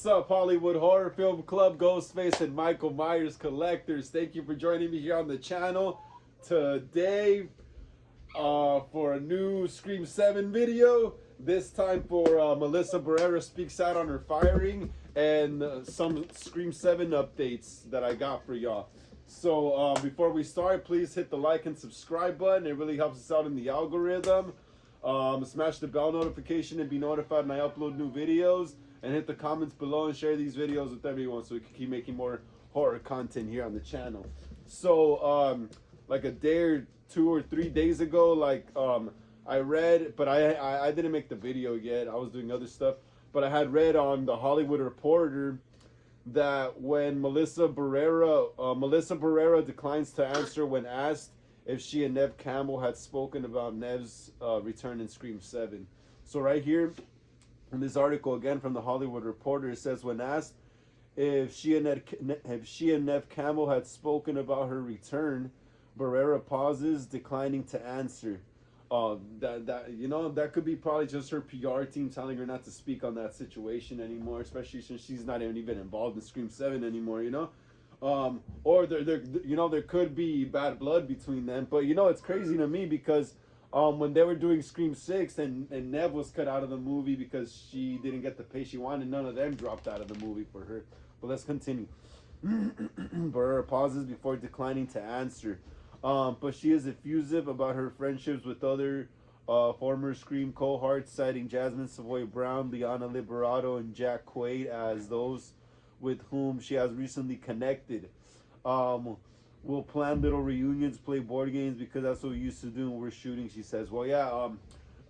What's up, Hollywood Horror Film Club, Ghostface and Michael Myers collectors? Thank you for joining me here on the channel today for a new Scream 7 video. This time for Melissa Barrera speaks out on her firing and some Scream 7 updates that I got for y'all. So before we start, please hit the like and subscribe button. It really helps us out in the algorithm. Smash the bell notification and be notified when I upload new videos. And hit the comments below and share these videos with everyone so we can keep making more horror content here on the channel. So, like a day or 2 or 3 days ago, I read, but I didn't make the video yet. I was doing other stuff. But I had read on the Hollywood Reporter that when Melissa Barrera declines to answer when asked if she and Neve Campbell had spoken about Neve's return in Scream 7. So right here, in this article, again from the Hollywood Reporter, it says, when asked if she and Neve Campbell had spoken about her return, Barrera pauses, declining to answer. That could be probably just her PR team telling her not to speak on that situation anymore, especially since she's not even involved in Scream 7 anymore, or there could be bad blood between them. But it's crazy to me because when they were doing Scream 6 and Neve was cut out of the movie because she didn't get the pay she wanted, none of them dropped out of the movie for her. But let's continue. Barrera pauses before declining to answer. But she is effusive about her friendships with other former Scream cohorts, citing Jasmine Savoy Brown, Liana Liberato, and Jack Quaid as those with whom she has recently connected. We'll plan little reunions, play board games because that's what we used to do when we're shooting, she says. Well, yeah,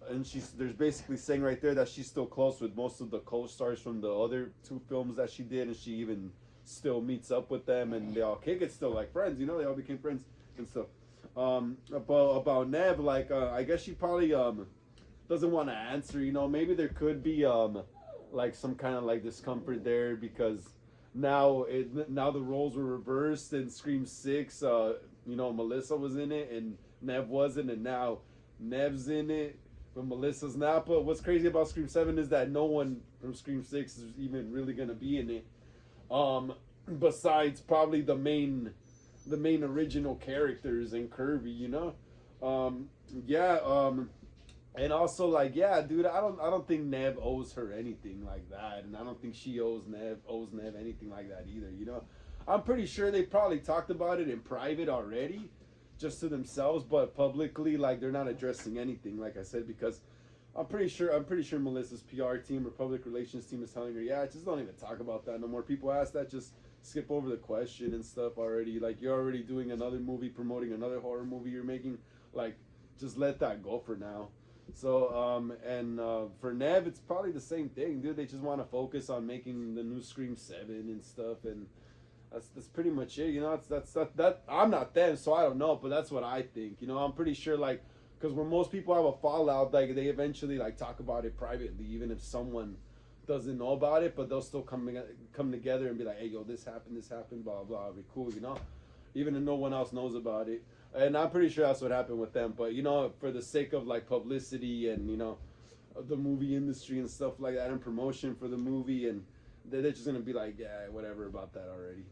and there's basically saying right there that she's still close with most of the co-stars from the other 2 films that she did, and she even still meets up with them, and they all kick it still like friends, they all became friends and stuff. About Neve, I guess she probably doesn't want to answer, maybe there could be like some kind of like discomfort there because now the roles were reversed in Scream 6. Melissa was in it and Neve wasn't, and now Neve's in it but Melissa's not. But what's crazy about Scream 7 is that no one from Scream 6 is even really gonna be in it, besides probably the main original characters and Kirby, and also, dude, I don't think Neve owes her anything like that, and I don't think she owes Neve anything like that either. I'm pretty sure they probably talked about it in private already, just to themselves, but publicly, they're not addressing anything, like I said, because I'm pretty sure Melissa's PR team or public relations team is telling her, yeah, just don't even talk about that no more. People ask that, just skip over the question and stuff already. You're already doing another movie, promoting another horror movie you're making. Just let that go for now. So, for Neve, it's probably the same thing, dude. They just want to focus on making the new Scream 7 and stuff, and that's pretty much it. That I'm not them, so I don't know, but that's what I think. I'm pretty sure, because where most people have a fallout, they eventually talk about it privately, even if someone doesn't know about it, but they'll still come together and be like, hey, yo, this happened, blah blah, it'll be cool, even if no one else knows about it. And I'm pretty sure that's what happened with them. But for the sake of publicity and the movie industry and stuff like that, and promotion for the movie, and they're just gonna be like, yeah, whatever about that already.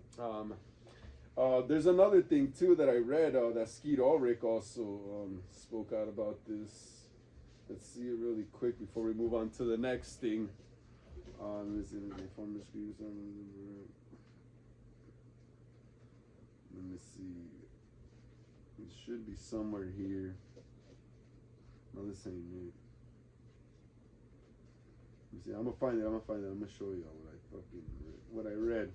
There's another thing too that I read that Skeet Ulrich also spoke out about this. Let's see it really quick before we move on to the next thing. Is it a former Scream 7? Let me see. It should be somewhere here. No, this ain't it. Let me see. I'm gonna find it. I'm gonna show y'all what I read.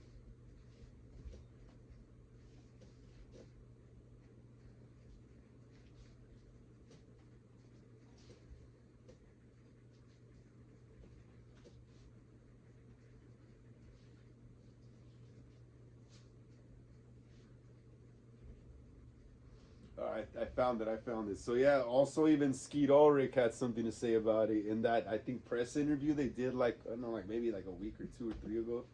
I found it. So yeah, also even Skeet Ulrich had something to say about it in that, I think, press interview they did maybe a week or 2 or 3 ago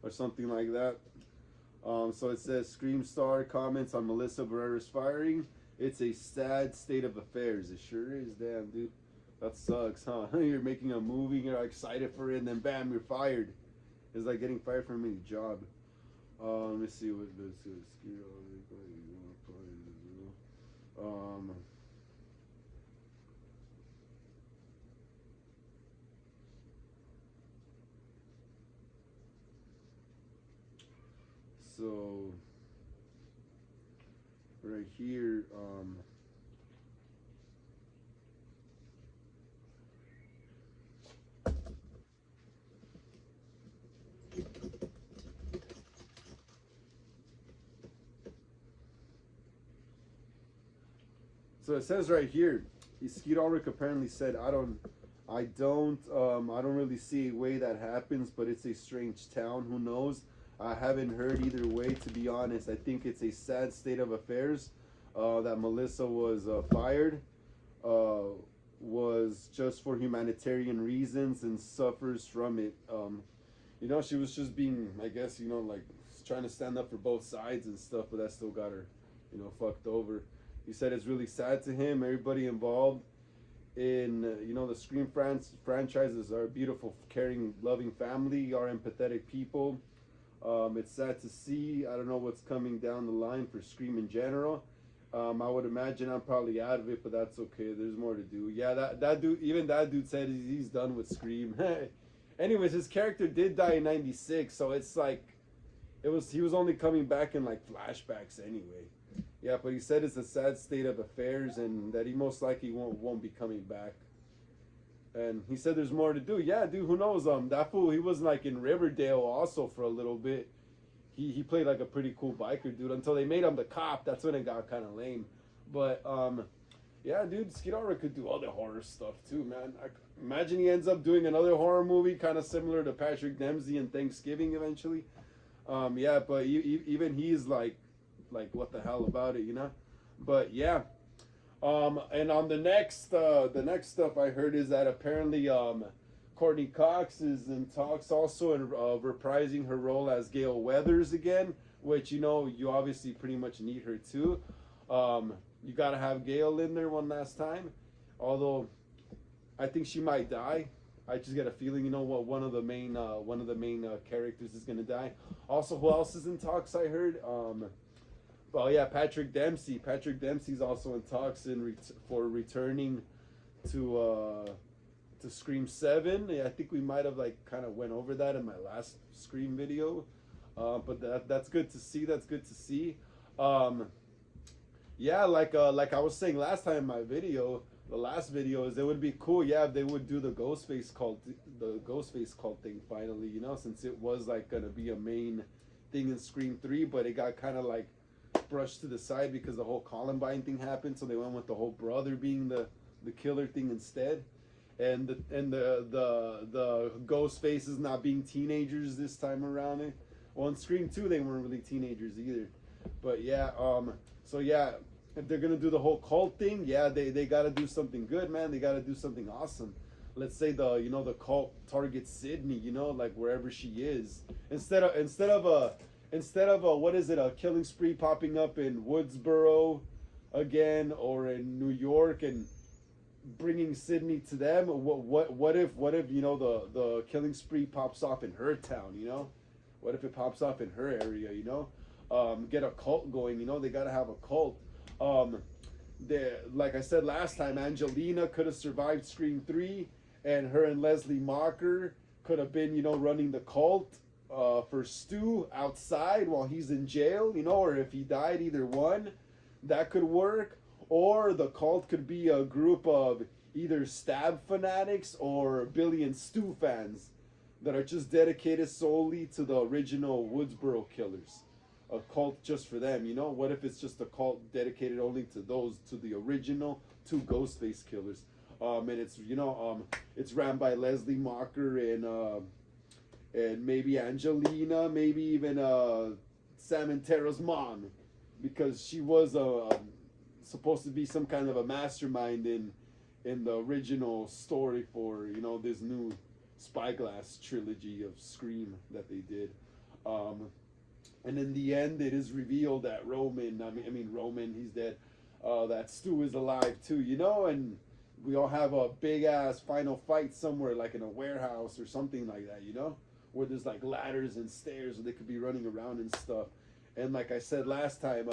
or something like that. So it says, Scream star comments on Melissa Barrera's firing. It's a sad state of affairs. It sure is. Damn, dude. That sucks, huh? You're making a movie, you're excited for it, and then bam, you're fired. is like getting fired from any job. Let me see what this is. Um, so right here, so it says right here, Skeet Ulrich apparently said, I don't really see a way that happens, but it's a strange town. Who knows? I haven't heard either way, to be honest. I think it's a sad state of affairs that Melissa was fired, uh, was just for humanitarian reasons and suffers from it. She was just being, I guess, like trying to stand up for both sides and stuff, but that still got her, fucked over. He said it's really sad to him. Everybody involved in the Scream franchises are a beautiful, caring, loving family, are empathetic people. It's sad to see. I don't know what's coming down the line for Scream in general. I would imagine I'm probably out of it, but that's okay. There's more to do. Yeah, that dude, even that dude said he's done with Scream. Anyways, his character did die in '96, so it's like he was only coming back in like flashbacks anyway. Yeah, but he said it's a sad state of affairs and that he most likely won't be coming back. And he said there's more to do. Yeah, dude, who knows? That fool, he was like in Riverdale also for a little bit. He played like a pretty cool biker dude until they made him the cop. That's when it got kind of lame. But yeah, dude, Skidara could do other horror stuff too, man. Imagine he ends up doing another horror movie kind of similar to Patrick Dempsey in Thanksgiving eventually. Yeah, but even he's like what the hell about it, But yeah. And on the next stuff I heard is that apparently Courtney Cox is in talks also in reprising her role as Gale Weathers again, which you obviously pretty much need her too. You gotta have Gale in there one last time, although I think she might die. I just get a feeling, what one of the main characters is gonna die. Also, who else is in talks? I heard. Well, yeah, Patrick Dempsey. Patrick Dempsey's also in talks for returning to Scream7. Yeah, I think we might have kind of went over that in my last Scream video, but that's good to see. That's good to see. Yeah, like I was saying last time in my video, the last video, is it would be cool, yeah, if they would do the Ghostface cult thing finally, since it was gonna be a main thing in Scream 3, but it got kind of brushed to the side because the whole Columbine thing happened, so they went with the whole brother being the killer thing instead, and the ghost faces not being teenagers this time around. Well, in Scream 2 they weren't really teenagers either, but yeah, so yeah, if they're gonna do the whole cult thing, yeah, they gotta do something good, man. They gotta do something awesome. Let's say the cult targets Sidney, wherever she is, instead of a what is it, a killing spree popping up in Woodsboro again or in New York and bringing Sidney to them. What if the killing spree pops off in her town? What if it pops off in her area? Get a cult going. They gotta have a cult. Like I said last time, Angelina could have survived Scream 3, and her and Leslie Marker could have been running the cult for Stu outside while he's in jail, or if he died, either one, that could work. Or the cult could be a group of either Stab fanatics or Billy and Stu fans that are just dedicated solely to the original Woodsboro killers. A cult just for them, What if it's just a cult dedicated only to the original two Ghostface killers? And it's it's ran by Leslie Marker and maybe Angelina, maybe even Samantera's mom, because she was supposed to be some kind of a mastermind in the original story for this new Spyglass trilogy of Scream that they did. And in the end, it is revealed that Roman, he's dead, that Stu is alive too, and we all have a big ass final fight somewhere, like in a warehouse or something like that, where there's like ladders and stairs where they could be running around and stuff. And like I said last time,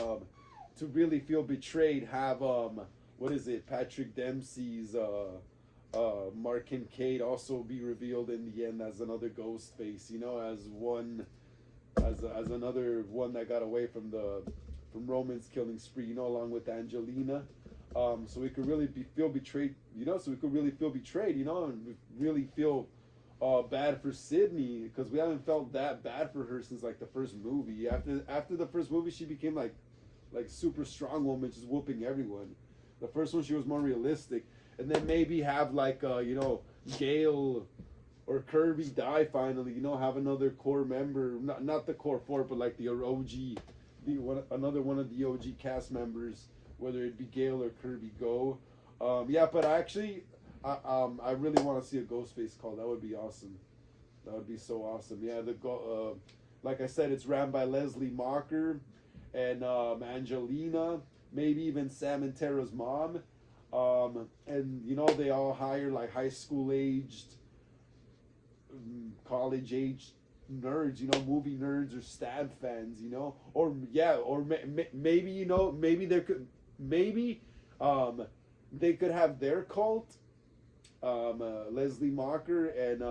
to really feel betrayed, have what is it? Patrick Dempsey's Mark Kincaid also be revealed in the end as another Ghostface. You know, as one, as another one that got away from Roman's killing spree. You know, along with Angelina. So we could really feel betrayed. You know, so we could really feel betrayed. You know, and really feel bad for Sidney because we haven't felt that bad for her since like the first movie. After the first movie, she became like super strong woman, just whooping everyone. The first one she was more realistic, and then maybe have like you know, Gale or Kirby die finally. You know, have another core member, not the core four, but like the OG, another one of the OG cast members, whether it be Gale or Kirby go. Yeah, but actually, I really want to see a Ghostface call. That would be awesome. That would be so awesome. Yeah, like I said, it's ran by Leslie Mocker and Angelina, maybe even Sam and Tara's mom. And you know, they all hire like high school aged, college aged nerds, you know, movie nerds or stab fans, you know, or yeah, or maybe, you know, maybe they could have their cult, Leslie Mocker and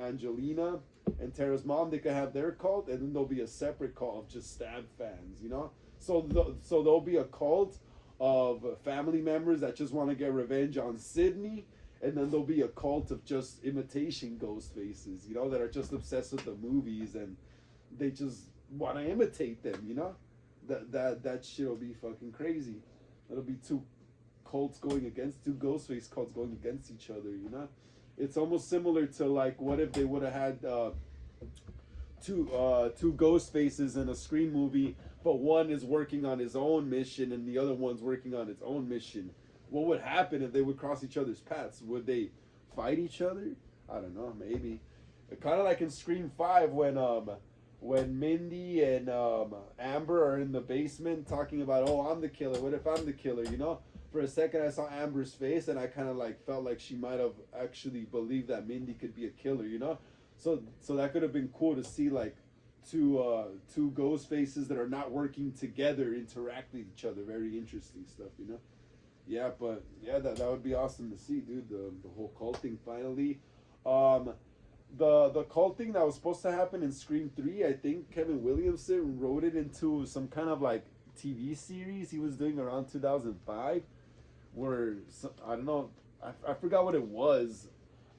Angelina and Tara's mom. They could have their cult, and then there'll be a separate cult of just stab fans, you know. So there'll be a cult of family members that just want to get revenge on Sidney, and then there'll be a cult of just imitation ghost faces, you know, that are just obsessed with the movies and they just want to imitate them, you know. That shit'll be fucking crazy. It'll be two Ghostface cults going against each other, you know. It's almost similar to like, what if they would have had two ghost faces in a Scream movie, but one is working on his own mission and the other one's working on its own mission. What would happen if they would cross each other's paths? Would they fight each other? I don't know, maybe. Kind of like in Scream 5 when Mindy and Amber are in the basement talking about, oh, I'm the killer. What if I'm the killer, you know? For a second, I saw Amber's face, and I kind of like felt like she might have actually believed that Mindy could be a killer, you know. So that could have been cool to see like two ghost faces that are not working together interact with each other. Very interesting stuff, you know. Yeah, but yeah, that would be awesome to see, dude. The whole cult thing finally. The cult thing that was supposed to happen in Scream 3, I think Kevin Williamson wrote it into some kind of like TV series he was doing around 2005. Where I don't know, I forgot what it was.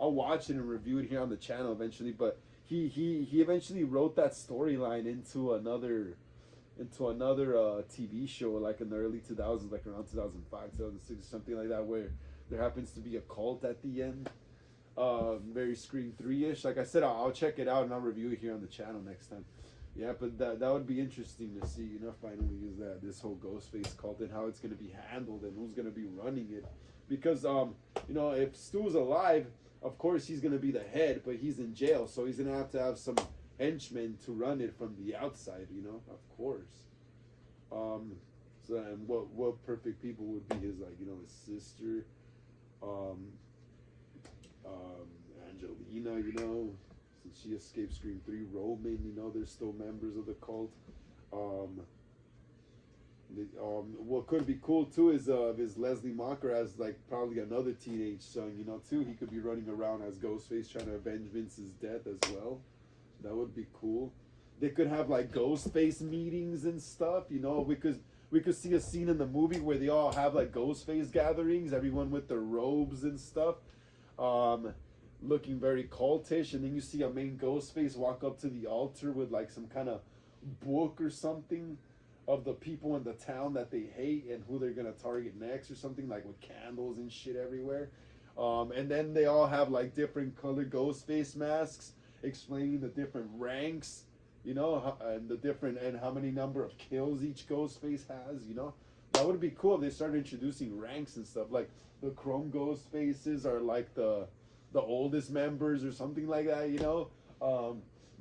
I'll watch it and review it here on the channel eventually. But he eventually wrote that storyline into another TV show like in the early 2000s, like around 2005, 2006, or something like that, where there happens to be a cult at the end. Very Scream 3-ish. Like I said, I'll check it out and I'll review it here on the channel next time. Yeah, but that would be interesting to see, you know, finally is that this whole Ghostface cult and how it's going to be handled and who's going to be running it. Because, you know, if Stu's alive, of course he's going to be the head, but he's in jail, so he's going to have some henchmen to run it from the outside, you know, of course. So, and what perfect people would be his, like, you know, his sister, Angelina, you know, since she escaped Scream 3, Roman, you know, they're still members of the cult. What could be cool too is Leslie Mocker as like probably another teenage son, you know, too. He could be running around as Ghostface trying to avenge Vince's death as well. That would be cool. They could have like Ghostface meetings and stuff, you know. We could see a scene in the movie where they all have like Ghostface gatherings, everyone with their robes and stuff. Looking very cultish, and then you see a main Ghostface walk up to the altar with like some kind of book or something of the people in the town that they hate and who they're gonna target next or something, like with candles and shit everywhere. And then they all have like different colored Ghostface masks explaining the different ranks, you know, and and how many number of kills each Ghostface has, you know. That would be cool if they started introducing ranks and stuff. Like the Chrome Ghostfaces are like the oldest members or something like that, you know.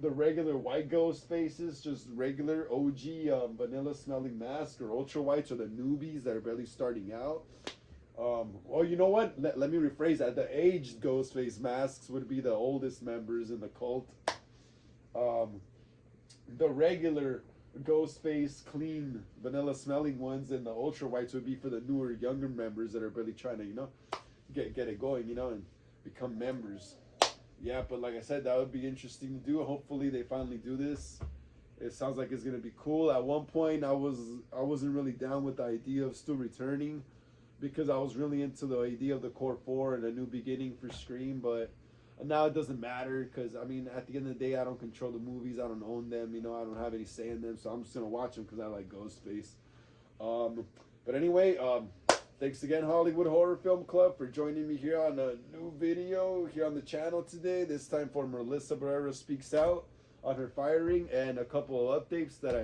The regular white ghost faces, just regular OG vanilla smelling mask, or ultra whites are the newbies that are barely starting out. Well, you know what? Let me rephrase that. The aged ghost face masks would be the oldest members in the cult. Um, the regular Ghostface, clean, vanilla smelling ones, and the ultra whites would be for the newer, younger members that are really trying to, get it going, and become members. Yeah, but like I said, that would be interesting to do. Hopefully, they finally do this. It sounds like it's gonna be cool. At one point, I wasn't really down with the idea of still returning because I was really into the idea of the core four and a new beginning for Scream, but now it doesn't matter because I mean, at the end of the day, I don't control the movies. I don't own them. I don't have any say in them, so I'm just gonna watch them because I like Ghostface. Um, but anyway, thanks again, Hollywood Horror Film Club, for joining me here on a new video here on the channel today. This time for Melissa Barrera Speaks Out on her firing and a couple of updates that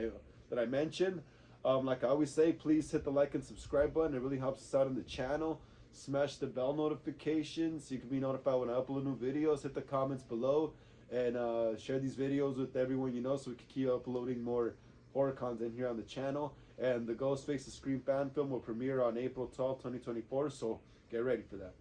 I mentioned. Like I always say, please hit the like and subscribe button. It really helps us out on the channel. Smash the bell notifications so you can be notified when I upload new videos. Hit the comments below and share these videos with everyone you know so we can keep uploading more horror content here on the channel. And the Ghostface the Scream fan film will premiere on April 12th, 2024, so get ready for that.